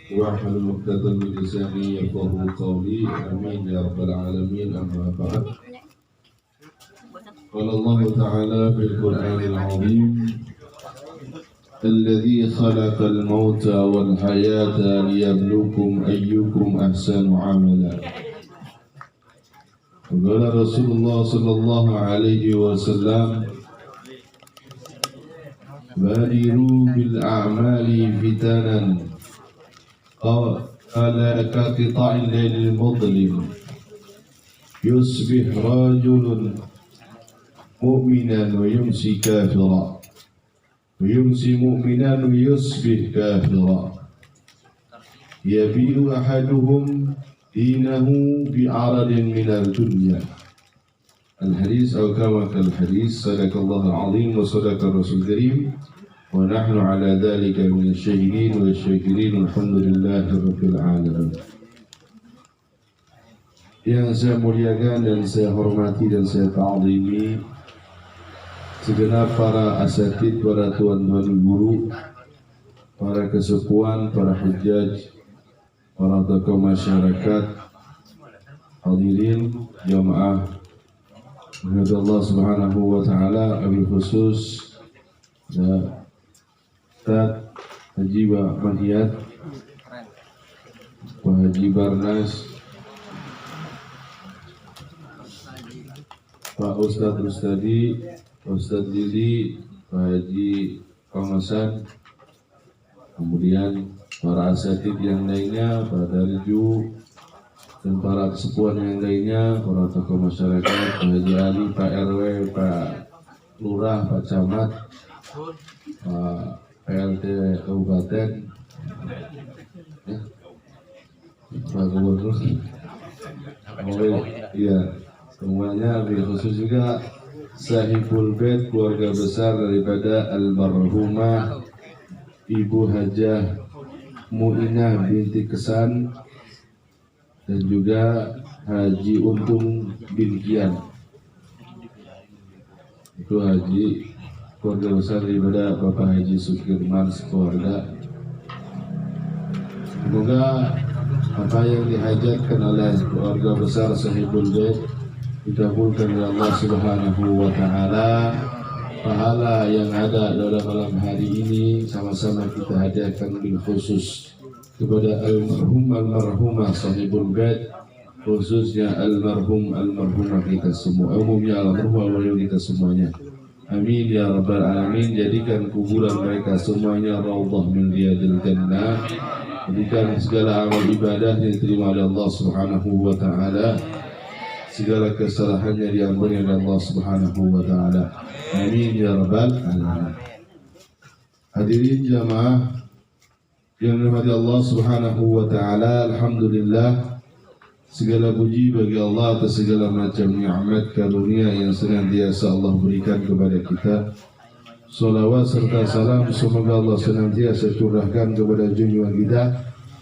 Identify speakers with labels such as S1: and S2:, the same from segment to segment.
S1: واحلل عقدة من لساني يفقهوا قولي آمين يا رب العالمين. أما بعد، قال الله تعالى في القرآن العظيم: الذي خلق الموت والحياة ليبلوكم أيكم أحسن عملا. وقال رسول الله صلى الله عليه وسلم: بادروا بالأعمال فتنا كقطع الليل المظلم، يصبح رجل مؤمنا ويمسي كافرا، ويمسي مؤمنا ويصبح كافرا، يبيع أحدهم دينه بعرض من الدنيا. الحديث أو كما قال الحديث. صدق الله العظيم وصدق الرسول الكريم ونحن على ذلك من الشاهدين والشاكرين والحمد لله رب العالمين. Yang saya muliakan dan saya hormati dan saya ta'zimi segenap para asatid, para tuan-tuan guru, para kesepuan, para hujjaj, para tokoh masyarakat, hadirin jamaah Allah Subhanahu wa taala, wabil khusus Ustaz Haji Mahiyat, Pak Haji Barnas, Pak Ustadz Rustadi, Ustadz Lili, Pak Haji Kamasan, kemudian para asatid yang lainnya, Pak Darju, dan para kesepuan yang lainnya, para tokoh masyarakat, Pak Haji Ali, Pak RW, Pak Lurah, Pak Camat, Pak PLT Kabupaten, ya, Pak Gubernur, iya, semuanya. Lebih khusus juga Sahibul Bait, keluarga besar daripada almarhumah Ibu Hajah Mu'inah binti Kesan, dan juga Haji Untung bin Kian. Itu Haji, keluarga besar daripada Bapak Haji Sukirman sekeluarga. Semoga apa yang dihajatkan oleh keluarga besar Sahibul Bait dikabulkan oleh Allah Subhanahu wa taala. Pahala yang ada dalam malam hari ini sama-sama kita hadiahkan bil khusus kepada almarhumah Sahibul Bait, khususnya almarhumah kita semua, umumnya almarhumah kita semuanya. Amin ya rabbal alamin. Jadikan kuburan mereka semuanya raudhah min riyadil jannah. Jadikan segala amal ibadah yang diterima oleh Allah Subhanahu wa taala, segala kesalahannya diampuni oleh Allah Subhanahu wa taala. Amin ya rabbal alamin. Hadirin jamaah yang dirahmati Allah Subhanahu wa taala, alhamdulillah, segala puji bagi Allah atas segala macam nikmat karunia yang senantiasa Allah berikan kepada kita. Salawat serta salam semoga Allah senantiasa curahkan kepada junjungan kita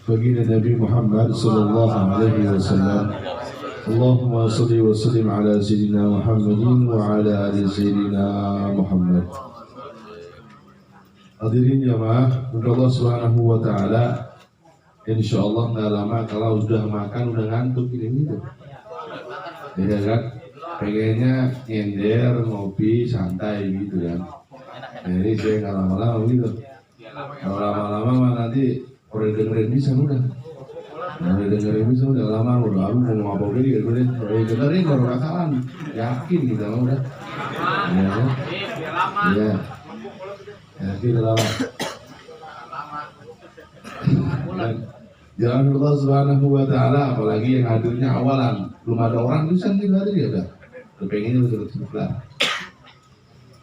S1: baginda Nabi Muhammad sallallahu alaihi wasallam. Allahumma salli wa sallim ala sayyidina Muhammadin wa ala ali sayyidina Muhammad. Hadirin jamaah, Allah Subhanahu wa taala, insyaallah nggak lama kalau sudah makan udah ngantuk ini tuh. Ya kan? Pengennya nyender, ngopi, santai gitu kan. Jadi saya nggak lama-lama gitu. Kalau lama-lama nanti udah dengerin bisa udah. Udah dengerin bisa udah lama udah aku mau apa lagi gitu deh. Dengerin baru bakalan yakin gitu udah. Ya kan? Iya. Yakin lama. Jalan Allah Subhanahu wa taala, apalagi yang hadirnya awalan, belum ada orang bisa tinggal hadir ya udah. Kepengennya betul-betul lah.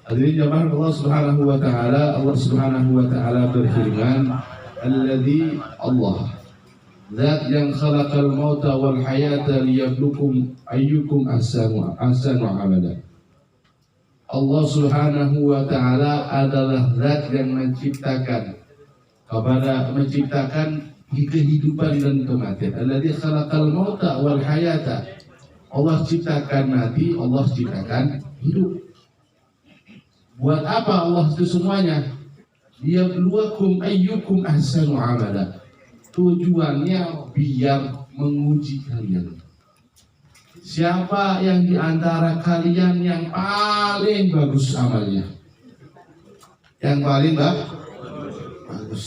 S1: Hadirin jamaah Allah Subhanahu wa taala, Allah Subhanahu wa taala berfirman, alladzi Allah, zat yang khalaqal mauta wal hayata liyablukum ayyukum ahsanu amala. Allah Subhanahu wa taala adalah zat yang menciptakan kehidupan dan kematian. Alladzi khalaqal mauta wal hayata. Allah ciptakan mati, Allah ciptakan hidup. Buat apa Allah itu semuanya? Liyabluwakum ayyukum ahsanu amala. tujuannya biar menguji kalian. Siapa yang di antara kalian yang paling bagus amalnya? Yang paling bagus.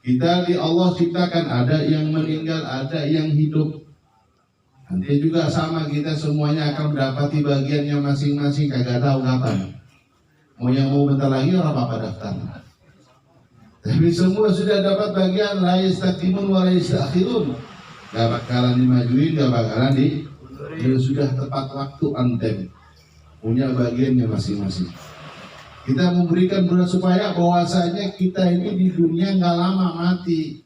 S1: Kita di Allah ciptakan, ada yang meninggal, ada yang hidup. Nanti juga sama, kita semuanya akan mendapati bagiannya masing-masing, kagak tahu kapan. Mau yang mau bentar lagi orang apa daftar. Tapi semua sudah dapat bagian, la yastaqimun wa la yastakhirun. Gak bakalan dimajuin, gak bakalan sudah tepat waktu antem. Punya bagiannya masing-masing. Kita memberikan berat supaya bahwasanya kita ini di dunia nggak lama mati.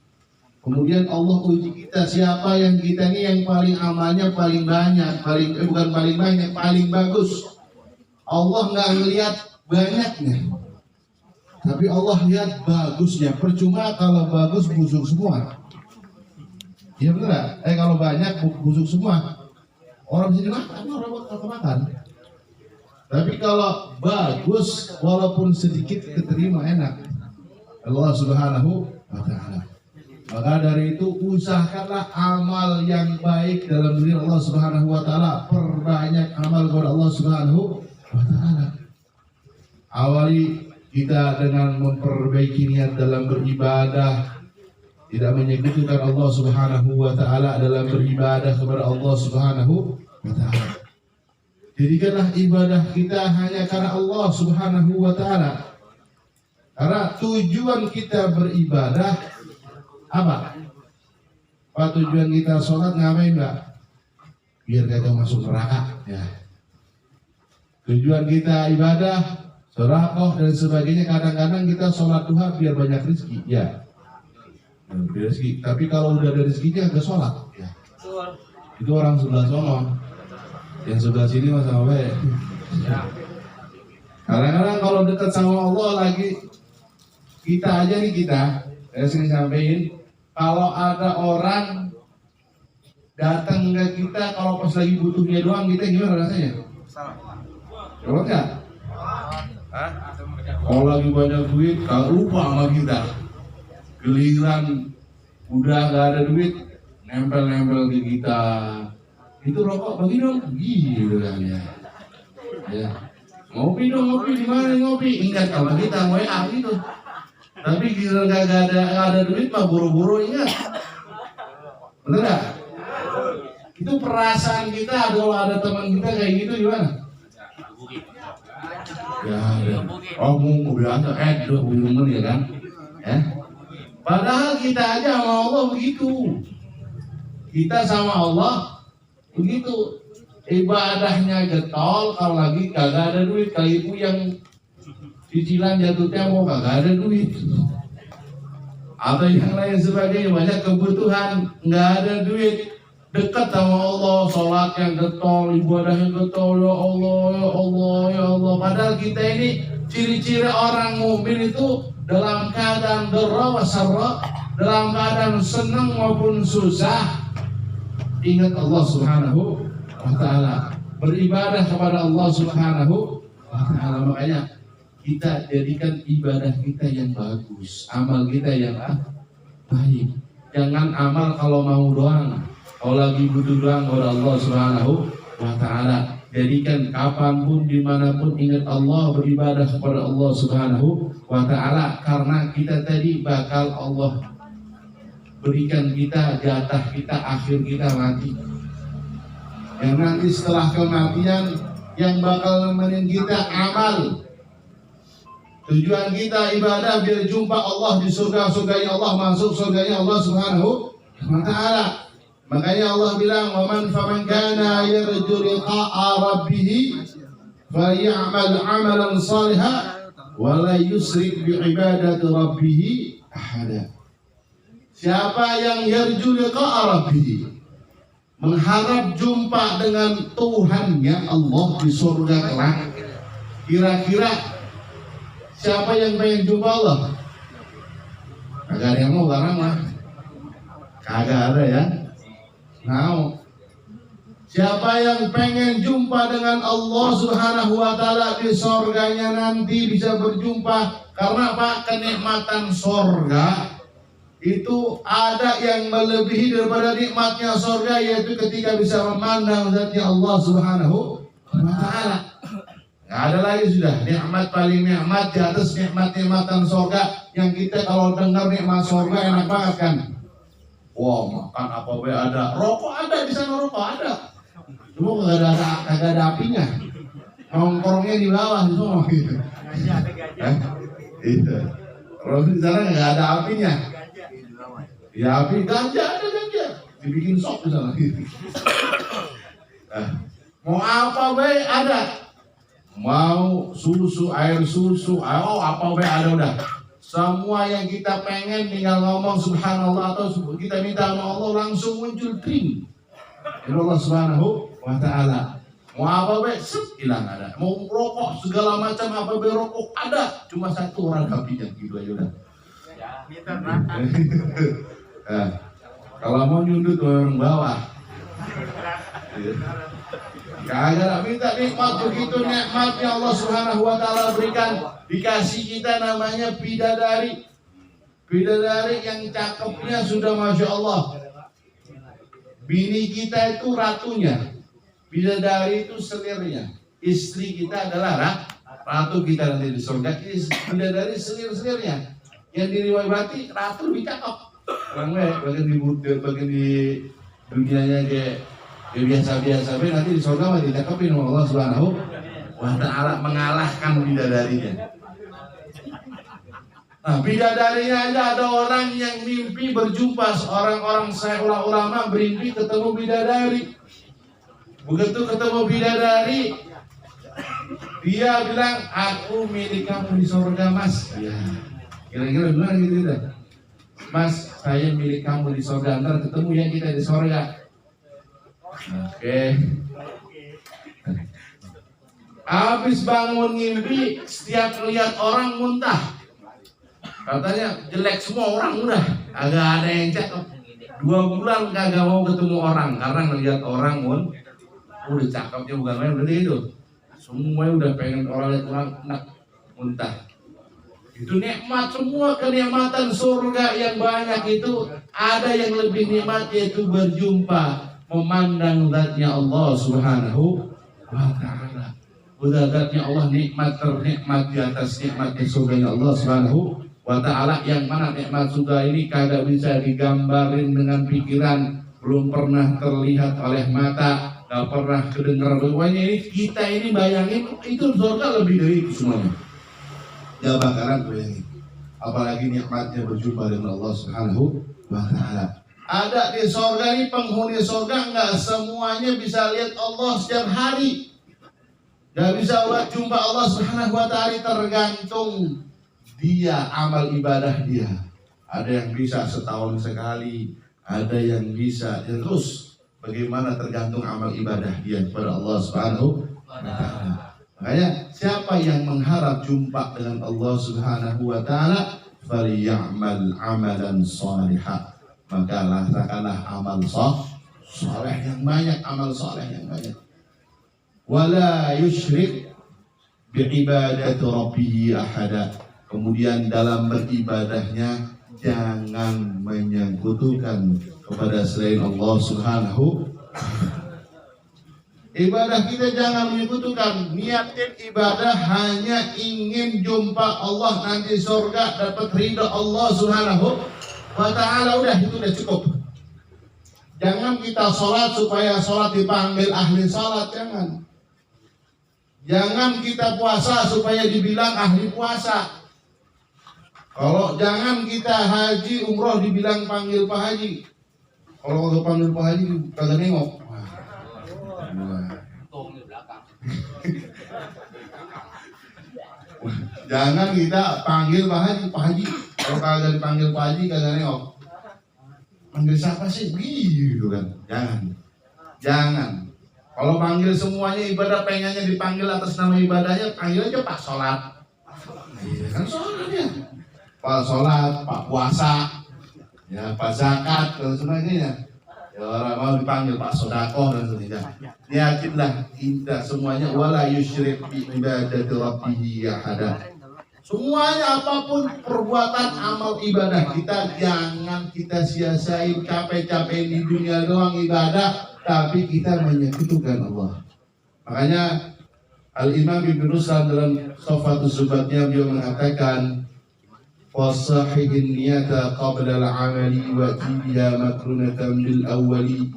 S1: Kemudian Allah uji kita, siapa yang kita ini yang paling amalnya paling banyak, bukan paling banyak, paling bagus. Allah nggak ngelihat banyaknya, tapi Allah lihat bagusnya. Percuma kalau bagus busuk semua. Iya benar. Kalau banyak busuk semua, orang bisa dimakan, orang bakal makan. Tapi kalau bagus, walaupun sedikit keterima enak Allah Subhanahu wa Ta'ala. Maka dari itu usahakanlah amal yang baik dalam diri Allah Subhanahu wa Ta'ala. Perbanyak amal kepada Allah Subhanahu wa Ta'ala. Awali kita dengan memperbaiki niat dalam beribadah, tidak menyekutukan Allah Subhanahu wa Ta'ala dalam beribadah kepada Allah Subhanahu wa Ta'ala. Jadikanlah ibadah kita hanya karena Allah Subhanahu wa Ta'ala. Karena tujuan kita beribadah apa? Tujuan kita sholat ngapain enggak? Biar kagak masuk neraka ya. Tujuan kita ibadah, sedekah dan sebagainya, kadang-kadang kita sholat duha biar banyak rezeki ya. Biar rezeki. Tapi kalau udah ada rezekinya enggak sholat ya. Itu orang sebelah sono. Yang sebelah sini mas sama baik. Kadang-kadang kalau dekat sama Allah lagi, kita aja nih saya sering sampaikan, kalau ada orang datang ke kita, kalau pas lagi butuhnya doang, kita gimana rasanya? Coba nggak? Kalau lagi banyak duit, tak lupa sama kita. Giliran udah nggak ada duit, nempel-nempel di kita. Itu rokok bagi dong, gitu kan ya. Ya, ngopi dong, ngopi di mana ngopi? Ingat kalau kita WA gitu. Tapi giliran gak ada duit mah buru-buru ingat. Bener gak? Itu perasaan kita kalau ada teman kita kayak gitu gimana? Ya, oh mau biasa, belum ya kan? Ya. Padahal kita aja sama Allah begitu. Kita sama Allah begitu, ibadahnya getol kalau lagi kagak ada duit. Kali itu yang cicilan jatuhnya mau kagak ada duit, atau yang lain sebagainya, banyak kebutuhan nggak ada duit, dekat sama Allah, sholat yang getol, ibadah yang getol, ya Allah, ya Allah, ya Allah. Padahal kita ini ciri-ciri orang mukmin itu dalam keadaan dharra wa sarra, dalam keadaan senang maupun susah, ingat Allah Subhanahu wa Ta'ala, beribadah kepada Allah Subhanahu wa Ta'ala. Makanya kita jadikan ibadah kita yang bagus, amal kita yang baik. Jangan amal kalau mau doang, kalau lagi butuh doang kepada Allah Subhanahu wa Ta'ala. Jadikan kapanpun dimanapun ingat Allah, beribadah kepada Allah Subhanahu wa Ta'ala. Karena kita tadi bakal Allah berikan kita jatah kita akhir kita mati. Yang nanti setelah kematian yang bakal nemenin kita amal. Tujuan kita ibadah biar jumpa Allah di surga-surganya Allah, masuk surganya Allah Subhanahu wa Ta'ala. Makanya Allah bilang, faman kana yarju liqa'a rabbih faly'amal 'amalan shalihan wa la yusyrik bi ibadati rabbih ahada. Siapa yang yarju liqa'a rabbih, mengharap jumpa dengan Tuhannya Allah di surga kelak, kira-kira siapa yang pengen jumpa Allah? Kagak ada yang mau sekarang mah. Kagak ada ya. Nah, siapa yang pengen jumpa dengan Allah Subhanahu wa Ta'ala di surganya nanti bisa berjumpa. Karena apa? Kenikmatan surga itu ada yang melebihi daripada nikmatnya surga, yaitu ketika bisa memandang zatnya Allah Subhanahu wa ta'ala. Nggak ada lagi sudah nikmat paling nikmat di atas nikmat-nikmatan surga, yang kita kalau dengar nikmat surga enak banget kan. Wah, makan apa be ada, rokok ada di sana, rokok ada. Cuma kagak ada apinya. Nongkrongnya di bawah semua gitu. Iya. Kalau di sana nggak ada apinya. Ya api ganja ada ganja, dibikin sok di sana. Mau apa be ada. Mau susu, air susu, apa be ada udah. Semua yang kita pengen tinggal ngomong subhanallah atau kita minta sama Allah langsung muncul drink. Allah Subhanahu wa ta'ala. Mau apa be, hilang ada. Mau rokok segala macam apa be rokok ada. Cuma satu orang apinya gitu aja udah. Kalau mau nyundut orang bawah. Kagak minta nikmat begitu nikmatnya Allah Subhanahu wa ta'ala berikan. Dikasih kita namanya bidadari. Bidadari yang cakepnya sudah Masya Allah. Bini kita itu ratunya. Bidadari itu selirnya. Istri kita adalah ratu kita nanti di surga. Bidadari selir-selirnya. Yang diriwayati ratu lebih cakep. Orang bagian di dunianya kayak biasa-biasa, nanti di surga mah dicakepin oleh Allah Subhanahu wa ta'ala, mengalahkan bidadarinya. Nah, bidadarinya aja ada orang yang mimpi berjumpa seorang ulama bermimpi ketemu bidadari. Begitu ketemu bidadari, dia bilang, aku milik kamu di surga mas. Ya, kira-kira bilang gitu dah. Mas, saya milik kamu di surga, ntar ketemu ya kita di surga. Oke. Habis bangun mimpi, setiap lihat orang muntah. Katanya jelek semua orang udah, agak ada yang cakep. 2 bulan kagak mau ketemu orang karena ngelihat orang udah cakepnya bukan main, udah itu. Semua udah pengen orang lihat orang muntah. Itu nikmat, semua kenikmatan surga yang banyak itu ada yang lebih nikmat, yaitu berjumpa, memandang zatnya Allah Subhanahu wa ta'ala. Udah zatnya Allah nikmat ternikmat di atas nikmatnya surganya Allah Subhanahu wa ta'ala, yang mana nikmat surga ini kagak bisa digambarin dengan pikiran, belum pernah terlihat oleh mata, gak pernah kedengar. Pokoknya ini kita ini bayangin itu surga lebih dari itu semuanya. Ya bakaran bayangin. Apalagi nikmatnya berjumpa dengan Allah Subhanahu wa ta'ala. Ada di surga ini penghuni surga enggak semuanya bisa lihat Allah setiap hari. Enggak bisa jumpa Allah Subhanahu wa ta'ala, tergantung dia amal ibadah dia. Ada yang bisa setahun sekali, ada yang bisa terus. Bagaimana tergantung amal ibadah dia kepada Allah Subhanahu wa ta'ala. Makanya siapa yang mengharap jumpa dengan Allah Subhanahu wa ta'ala, falyamal amalan salihah, maka lakukanlah amal saleh yang banyak, amal saleh yang banyak. Wala yusyrik bi'ibadati rabbih ahada. Kemudian dalam beribadahnya jangan menyekutukan kepada selain Allah Subhanahu wa ta'ala. Ibadah kita jangan menyekutukan. Niatin ibadah hanya ingin jumpa Allah nanti surga, dapat ridha Allah Subhanahu wa ta'ala. Udah, itu udah cukup. Jangan kita sholat supaya sholat dipanggil ahli sholat, jangan. Jangan kita puasa supaya dibilang ahli puasa. Kalau jangan kita haji umroh dibilang panggil Pak Haji. Kalau nggak panggil Pak Haji kagak nengok. Jangan kita panggil Pak Haji. Kalau kagak dipanggil Pak Haji kagak nengok. Panggil siapa sih? Gitu kan. Jangan. Kalau panggil semuanya ibadah, pengennya dipanggil atas nama ibadahnya, panggil aja Pak Sholat. Iya kan sholatnya. Pak Sholat, Pak Puasa, ya Pak Zakat dan sebagainya. Ya orang mau dipanggil Pak Sodakoh dan sebagainya. Yakinlah kita semuanya wala yusyrik bi ibadati rabbih ahada. Semuanya apapun perbuatan amal ibadah kita, jangan kita sia-siain capek-capek di dunia doang ibadah, tapi kita menyekutukan Allah. Makanya Al-Imam Ibn Ruslan dalam Sofatus Zubatnya beliau mengatakan, "Fasahihin niyata qabla al-amali wa tibiya makrunatan bil awwali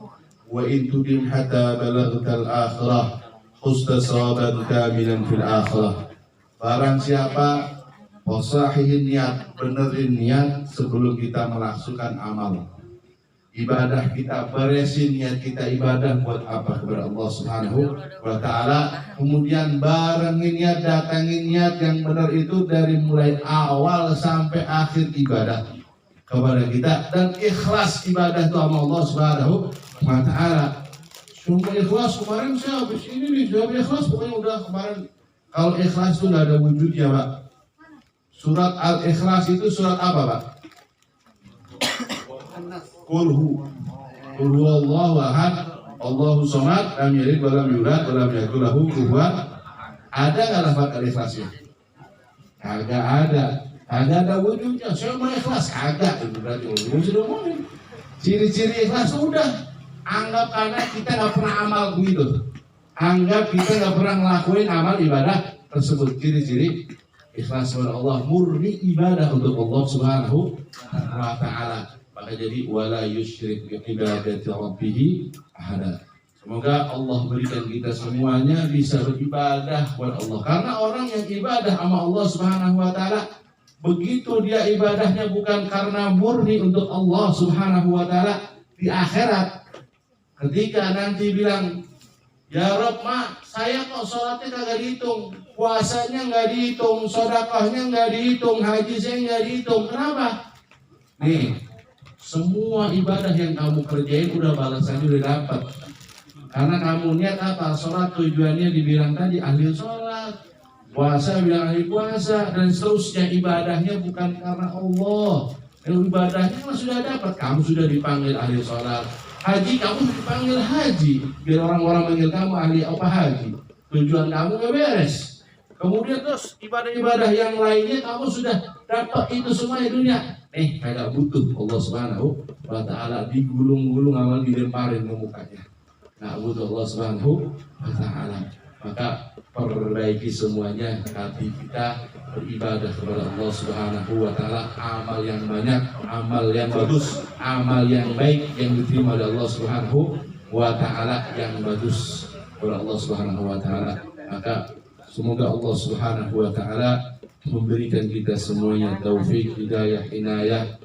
S1: wa in tudim hatta balaghtal akhirah husna sawaban kamilan fil akhirah." Barang siapa wasahihin niat, benerin niat sebelum kita melakukan amal ibadah kita, beresin niat kita ibadah buat apa kepada Allah Subhanahu wa Ta'ala, kemudian barengin niat, datangin niat yang benar itu dari mulai awal sampai akhir ibadah kepada kita, dan ikhlas ibadah itu sama Allah Subhanahu wa Ta'ala. Semua ikhlas kemarin saya habis ini nih, sudah ikhlas pokoknya udah kemarin. Kalau ikhlas itu nggak ada wujudnya, Pak. Surat Al-Ikhlas itu surat apa, Pak? Qul huwallahu ahad, Allahu samad, lam yalid wa lam yulad wa lam yakul lahu kufuwan. Ada enggak lafaz Al-Ikhlasnya? Kagak ada. Kagak ada wujudnya. Saya mau ikhlas, kagak. Itu berarti Allah sudah ngomong. Ciri-ciri ikhlas udah. Anggap karena kita enggak pernah amal begitu. Anggap kita enggak pernah ngelakuin amal ibadah tersebut. Ciri-ciri ikhlas kepada Allah, murni ibadah untuk Allah Subhanahu wa Ta'ala. Maka jadi wala yusyrik bi ibadati rabbih ahada. Semoga Allah berikan kita semuanya bisa beribadah kepada Allah. Karena orang yang ibadah sama Allah Subhanahu wa Ta'ala, begitu dia ibadahnya bukan karena murni untuk Allah Subhanahu wa Ta'ala, di akhirat ketika nanti bilang, "Ya Rabb, saya kok sholatnya kagak dihitung, puasanya nggak dihitung, sedekahnya nggak dihitung, haji saya nggak dihitung. Kenapa?" Nih, semua ibadah yang kamu kerjain udah balasannya udah dapat. Karena kamu niat apa? Sholat tujuannya dibilang tadi ahli sholat, puasa bilang ahli puasa, dan seterusnya. Ibadahnya bukan karena Allah. Ibadahnya sudah dapat, kamu sudah dipanggil ahli sholat. Haji, kamu dipanggil haji, biar orang-orang manggil kamu ahli apa haji. Tujuan kamu gak beres. Kemudian terus ibadah-ibadah yang lainnya kamu sudah dapat itu semua di dunia. Kagak butuh Allah Subhanahu wa Ta'ala digulung-gulung amal dilemparin ke mukanya. Gak butuh Allah Subhanahu wa Ta'ala. Maka perbaiki semuanya, hati kita beribadah kepada Allah Subhanahu wa Ta'ala, amal yang banyak, amal yang bagus, amal yang baik yang diterima oleh Allah Subhanahu wa Ta'ala, yang bagus kepada Allah Subhanahu wa Ta'ala. Maka semoga Allah Subhanahu wa Ta'ala memberikan kita semuanya taufik, hidayah, inayah,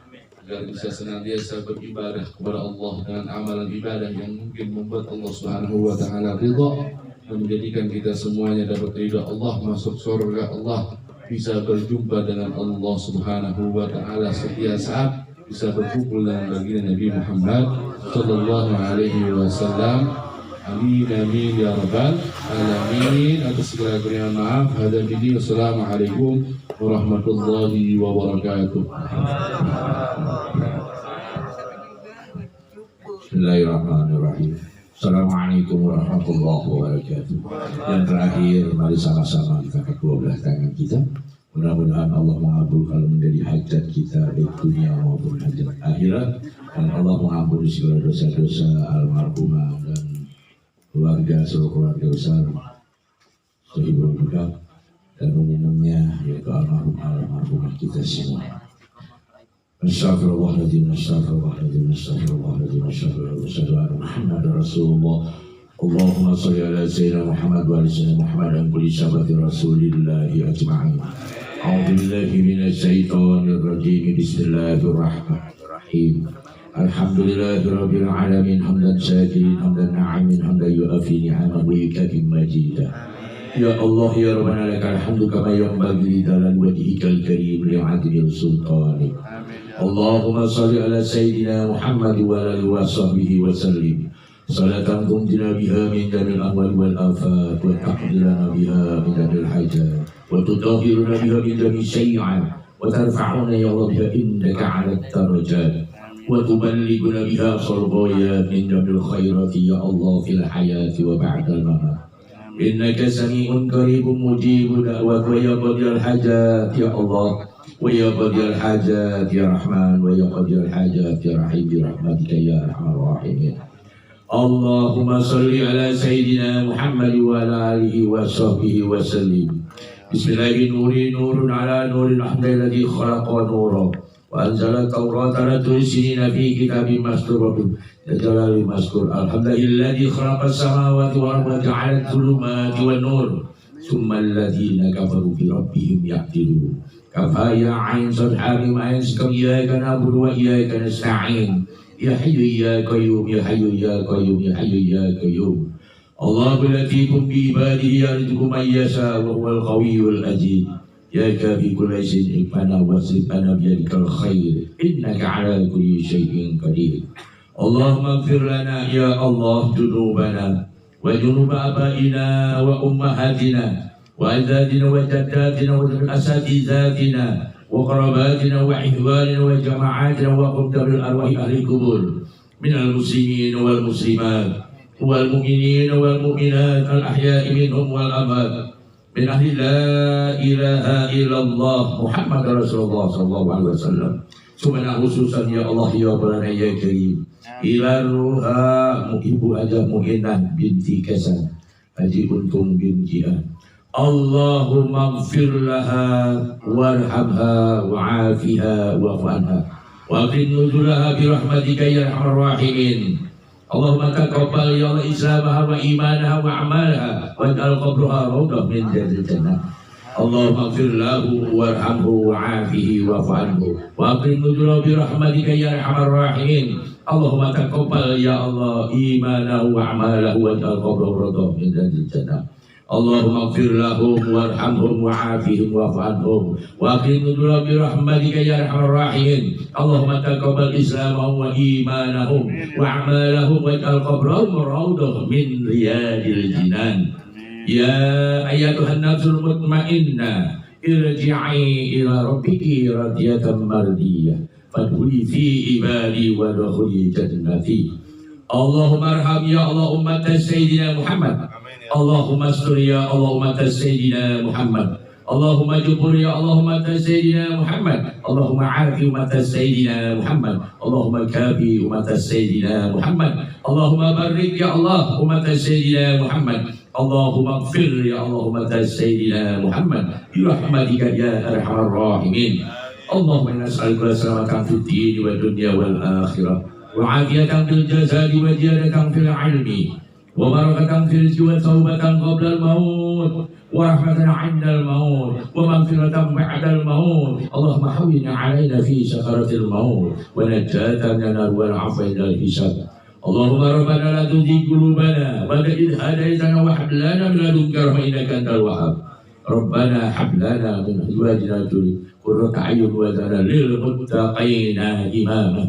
S1: agar bisa senantiasa beribadah kepada Allah dengan amalan ibadah yang mungkin membuat Allah Subhanahu wa Ta'ala ridha, dan menjadikan kita semuanya dapat ridha Allah, masuk surga Allah, bisa berjumpa dengan Allah Subhanahu wa Ta'ala setiap saat, bisa berkumpul dengan baginda Nabi Muhammad sallallahu alaihi wasallam. Amin amin ya rabbal alamin. Atas segala kekurangan maaf. Hadza billahi. Wassalamualaikum warahmatullahi wabarakatuh.
S2: Bismillahirrahmanirrahim. Assalamualaikum warahmatullahi wabarakatuh. Yang terakhir, mari sama-sama kita kedua belah tangan kita. Mudah-mudahan Allah mengabulkan menjadi hajat kita baik dunia maupun hajat akhirat, dan Allah mengampuni segala dosa-dosa almarhumah dan keluarga, seluruh keluarga besar Sohibul Budak dan umumnya yaitu almarhumah kita semua. Astaghfirullahaladzim, astaghfirullahaladzim, astaghfirullahaladzim, astaghfirullahaladzim, Muhammad Rasulullah. Allahumma salli ala Sayyidina Muhammad wa ala Sayyidina Muhammad dan kulli sahabati Rasulillahi ajma'in. A'udhu billahi minasyaitonir rajim. Bismillahirrahmanirrahim. Alhamdulillahi rabbil alamin, hamdan syakirin, hamdan na'imin, hamdan yu'afi ni'amahu yukafi majidah. Ya Allah ya Rabbana lakal hamdu kama yanbaghi li jalali wajhikal karim li 'azimi sultanik. Allahumma salli ala Sayyidina Muhammad wa ala alihi wa sahbihi wa sallim. Salatan tunjina biha min jamil ahwal wal afat, wa taqdilana biha min jamil hajat, wa tutahhiruna biha min jamil syai'at, wa tarfa'una ya Allah biha indaka 'ala darajat, wa tuballighuna biha sarghaya min jamil khairati ya Allah fil hayati wa ba'dal mamat. إنك سميع قريب مجيب دعوات ويا قاضي الحاجات يا الله ويا قاضي الحاجات يا رحمن ويا قاضي الحاجات يا رحيم برحمتك يا أرحم الراحمين. اللهم صل على سيدنا محمد وعلى آله وصحبه وسلم. بسم الله نور نور على نور الحمد الذي خلق نورا وأنزل التوراة لترسلين في كتاب مسطور جلال المذكور. الحمد لله الذي خلق السماوات والأرض وجعل الظلمات والنور ثم الذين كفروا بربهم يعدلون. كفى يا عين صاد حامim عين سكم إياك نعبد وإياك نستعين يا حي يا قيوم يا حي يا قيوم يا حي يا قيوم. الله لطيف بعباده يرزق من يشاء وهو القوي العزيز. يا كافي كل شيء اكفنا واصرف عنا بيدك الخير إنك على كل شيء قدير. اللهم اغفر لنا يا الله ذنوبنا وذنوب آبائنا وأمهاتنا وأجدادنا وجداتنا وأساتذتنا وقراباتنا وإخواننا وجماعاتنا وقمت بالأرواح أهل القبور من المسلمين والمسلمات والمؤمنين والمؤمنات الأحياء منهم والأموات من أهل لا إله إلا الله محمد رسول الله صلى الله عليه وسلم. Subhana khususan ya Allah ya Rabbana ya Karim. Ila ruha ibu aja Mu'inah binti Kasan Haji Untung binti An. Allahumma gfir laha warhamha wa'afiha wa'fanha wa aqim nuzulaha birahmatika ya arhamar rahimin. Allahumma taqabbal ya Allah islamaha wa imanaha wa amalaha waj'al qabraha rawdah min riyadil jannah. Allahumma gfir lahu warhamhu wa'afihi wa'fanhu wa aqim nuzulahu birahmatika ya arhamar rahimin. Allahumma taqabbal ya Allah imanahu wa amalahu waj'al qabrahu rawdah min riyadil jannah. Allahumma gfir lahum warhamhum wa'afihim wa'fanhum wa aqim nuzulahu birahmatika ya arhamar rahimin. Allahumma taqabbal islamahum wa imanahum wa amalahum waj'al qabrahum rawdah min riyadil jinan. Ya ayyatuhan nafsul mutmainnah irji'i ila rabbiki radiyatan mardiyah fadkhuli fi ibadi wa dkhuli jannati. Allahumma arham ya Allah ummat sayyidina Muhammad. Allahumma astur ya Allah ummat sayyidina Muhammad. Allahumma jubur ya Allah ummat sayyidina Muhammad. Allahumma afi ummat sayyidina Muhammad. Allahumma kafi ummat sayyidina Muhammad. Allahumma barik ya Allah ummat sayyidina Muhammad. Allahumma gfir ya Allah ummat sayyidina Muhammad birahmatika ya arhamar rahimin. Allahumma nas'aluka salamatan fid din wa dunya wal akhirah wa afiyatan fil jasadi wa ziyadatan fil ilmi wa barakatan fil rizqi wa taubatan qabla al maut wa rahmatan 'inda al maut wa maghfiratan ba'da al maut. Allahumma hawwin 'alaina fi sakaratil maut wa najatan min an-nar wal 'afwa inda al hisab. Allahumma rabbana la tuzigh qulubana ba'da idh hadaytana wa hab lana min ladunka rahmatan innaka antal wahhab. Rabbana hab lana min azwajina qurrata a'yun waj'alna lil muttaqina imama.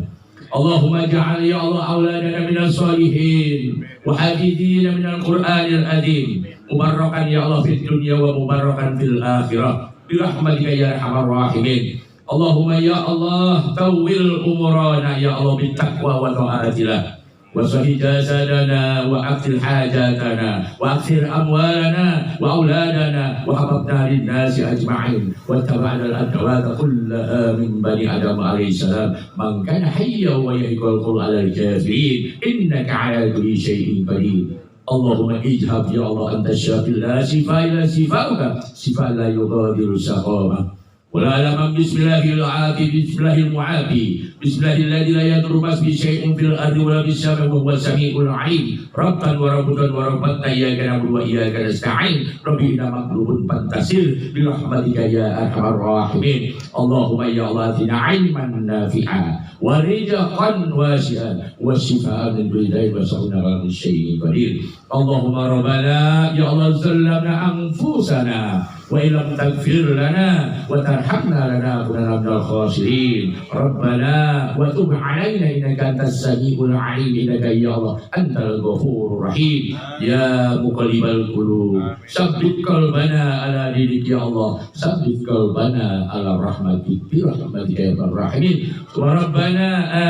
S2: Allahumma ij'al ya Allah auladana minas salihin wa hafidhina minal Qur'anil azim mubarakan ya Allah fid dunya wa mubarakan fil akhirah birahmatika ya arhamar rahimin. Allahumma ya Allah tawwil umurana ya Allah bittaqwa wa ta'atillah وصحي جسدنا وأكثر حاجاتنا وأكثر أموالنا وأولادنا وحببنا للناس أجمعين واتبعنا الأدوات كلها من بني آدم عليه السلام من كان حيا ويهيك القول على الكافرين إنك على كل شيء قدير. اللهم اجهب يا الله أنت الشافي لا شفاء إلا شفاؤك شفاء لا يغادر سقاما ولا لمن بسم الله العافي بسم الله المعافي بسم الله الذي لا يضر باسمه شيء في الارض ولا في السماء وهو السميع العليم. ربا وربا وربنا اياك نعبد واياك نستعين ربي انا مغلوب فانتصر برحمتك يا ارحم الراحمين. اللهم يا الله اتنا علما نافعا ورزقا واسعا والشفاء من كل داء وسعنا على كل شيء قدير. اللهم ربنا يا الله ظلمنا انفسنا وإن لم تغفر لنا وترحمنا لنكونن من الخاسرين. ربنا وتب علينا إنك أنت السميع العليم إنك يا الله أنت الغفور الرحيم. يا مقلب القلوب ثبت قلبنا على دينك يا الله ثبت قلبنا على رحمتك برحمتك يا الراحمين. وربنا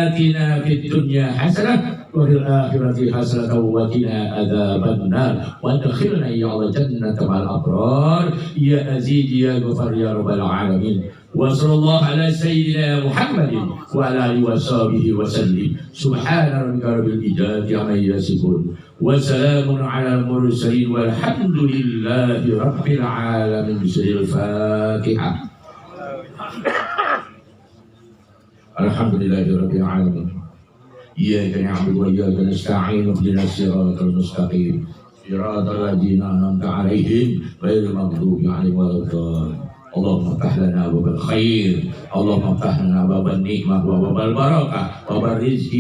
S2: آتنا في الدنيا حسنة وفي الآخرة حسنة وقنا عذاب النار وادخلنا يا الله جنة مع الأبرار يا عزيز يا غفار يا رب العالمين وصلى الله على سيدنا محمد وعلى آله وصحبه وسلم سبحان ربك رب العزة عما يصفون وسلام على المرسلين والحمد لله رب العالمين. بسم الفاتحة. الحمد لله رب العالمين إياك نعبد وإياك نستعين اهدنا الصراط المستقيم صراط الذين أنعمت عليهم غير المغضوب عليهم ولا الضالين. اللهم افتح لنا باب الخير اللهم افتح لنا باب النعمة وباب البركة وباب الرزق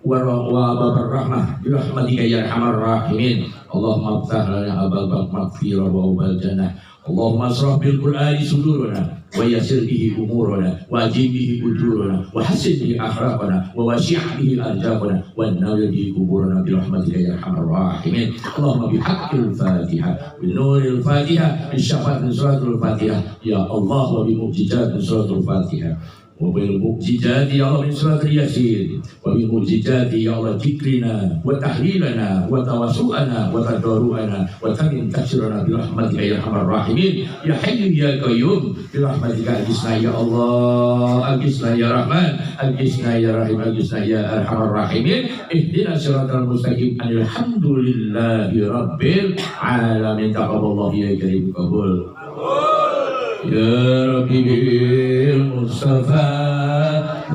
S2: وباب الرحمة برحمتك يا أرحم الراحمين. اللهم افتح لنا باب المغفرة وباب الجنة. اللهم اشرح بالقرآن صدورنا ويسر به أمورنا وأجيب به أجورنا وحسن به أخلاقنا ووسع به أرزاقنا ونور به قبورنا برحمتك يا أرحم الراحمين. اللهم بحق الفاتحة بنور الفاتحة بالشفاعة سورة الفاتحة يا الله وبمعجزات سورة الفاتحة وبالمعجزات يا الله من سورة الياسين وبالمعجزات يا الله ذكرنا وتحليلنا وتوسلنا وتضرعنا وتمم تكسرنا برحمتك يا أرحم الراحمين. يا حي يا قيوم برحمتك أجسنا يا الله أجسنا يا رحمن أجسنا يا رحيم أجسنا يا أرحم الراحمين. اهدنا الصراط المستقيم الحمد لله رب العالمين. تقبل الله يا كريم قبول يا ربي بالمصطفى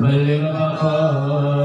S2: بلغ مقام